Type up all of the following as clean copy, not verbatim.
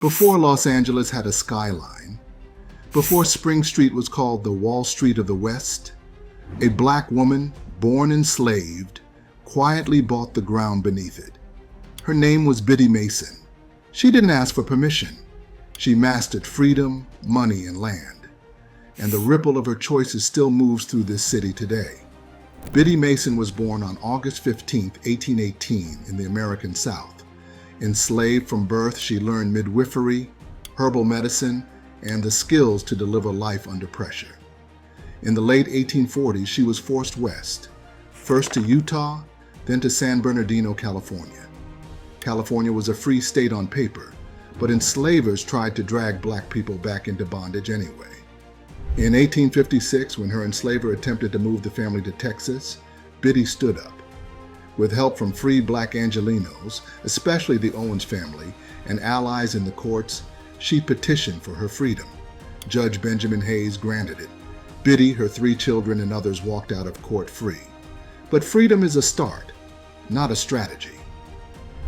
Before Los Angeles had a skyline, before Spring Street was called the Wall Street of the West, a black woman, born enslaved, quietly bought the ground beneath it. Her name was Biddy Mason. She didn't ask for permission. She mastered freedom, money, and land. And the ripple of her choices still moves through this city today. Biddy Mason was born on August 15, 1818, in the American South. Enslaved from birth, she learned midwifery, herbal medicine, and the skills to deliver life under pressure. In the late 1840s, she was forced west, first to Utah, then to San Bernardino, California. California was a free state on paper, but enslavers tried to drag black people back into bondage anyway. In 1856, when her enslaver attempted to move the family to Texas, Biddy stood up. With help from free black Angelenos, especially the Owens family, and allies in the courts, she petitioned for her freedom. Judge Benjamin Hayes granted it. Biddy, her 3 children, and others walked out of court free. But freedom is a start, not a strategy.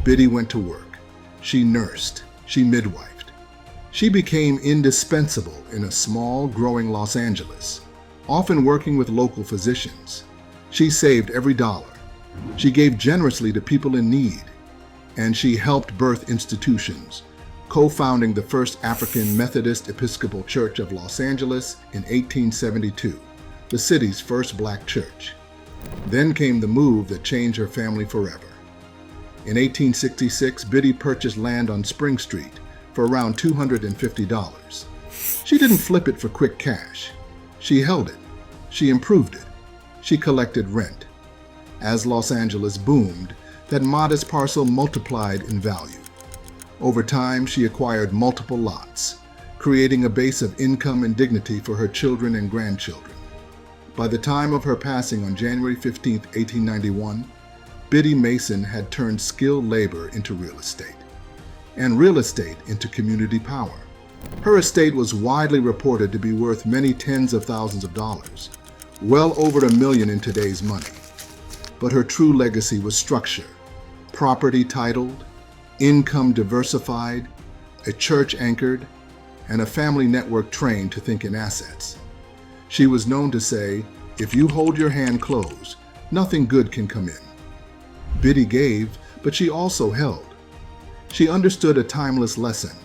Biddy went to work. She nursed. She midwifed. She became indispensable in a small, growing Los Angeles, often working with local physicians. She saved every dollar. She gave generously to people in need, and she helped birth institutions, co-founding the first African Methodist Episcopal Church of Los Angeles in 1872, the city's first black church. Then came the move that changed her family forever. In 1866, Biddy purchased land on Spring Street for around $250. She didn't flip it for quick cash. She held it. She improved it. She collected rent. As Los Angeles boomed, that modest parcel multiplied in value. Over time, she acquired multiple lots, creating a base of income and dignity for her children and grandchildren. By the time of her passing on January 15, 1891, Biddy Mason had turned skilled labor into real estate, and real estate into community power. Her estate was widely reported to be worth many tens of thousands of dollars, well over $1 million in today's money. But her true legacy was structure, property titled, income diversified, a church anchored, and a family network trained to think in assets. She was known to say, "If you hold your hand closed, nothing good can come in." Biddy gave, but she also held. She understood a timeless lesson.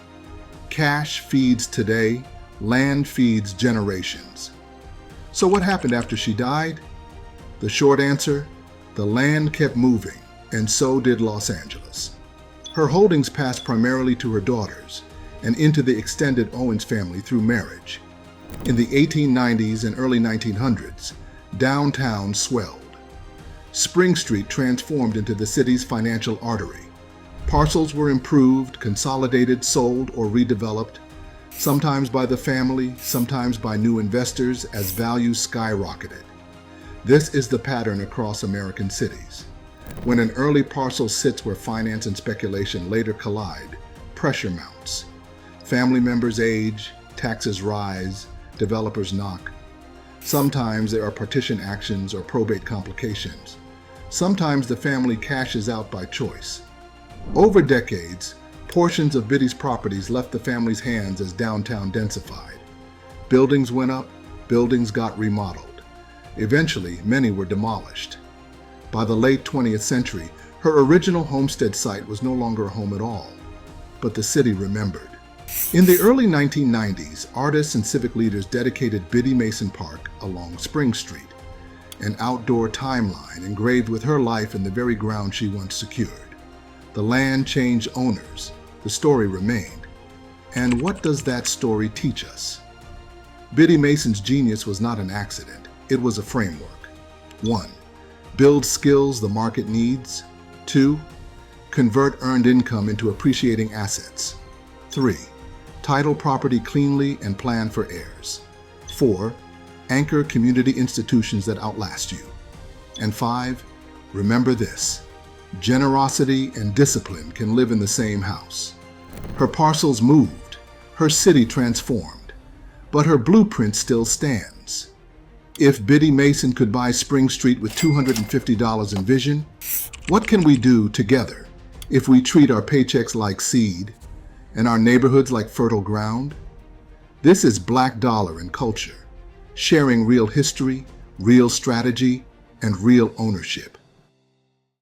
Cash feeds today, land feeds generations. So what happened after she died? The short answer, the land kept moving, and so did Los Angeles. Her holdings passed primarily to her daughters and into the extended Owens family through marriage. In the 1890s and early 1900s, downtown swelled. Spring Street transformed into the city's financial artery. Parcels were improved, consolidated, sold, or redeveloped, sometimes by the family, sometimes by new investors as values skyrocketed. This is the pattern across American cities. When an early parcel sits where finance and speculation later collide, pressure mounts. Family members age, taxes rise, developers knock. Sometimes there are partition actions or probate complications. Sometimes the family cashes out by choice. Over decades, portions of Biddy's properties left the family's hands as downtown densified. Buildings went up, buildings got remodeled. Eventually, many were demolished. By the late 20th century, her original homestead site was no longer a home at all, but the city remembered. In the early 1990s, artists and civic leaders dedicated Biddy Mason Park along Spring Street, an outdoor timeline engraved with her life in the very ground she once secured. The land changed owners. The story remained. And what does that story teach us? Biddy Mason's genius was not an accident. It was a framework. 1. Build skills the market needs. 2. Convert earned income into appreciating assets. 3. Title property cleanly and plan for heirs. 4. Anchor community institutions that outlast you. And 5. Remember this. Generosity and discipline can live in the same house. Her parcels moved. Her city transformed. But her blueprint still stands. If Biddy Mason could buy Spring Street with $250 in vision, what can we do together if we treat our paychecks like seed and our neighborhoods like fertile ground? This is Black Dollar and Culture, sharing real history, real strategy, and real ownership.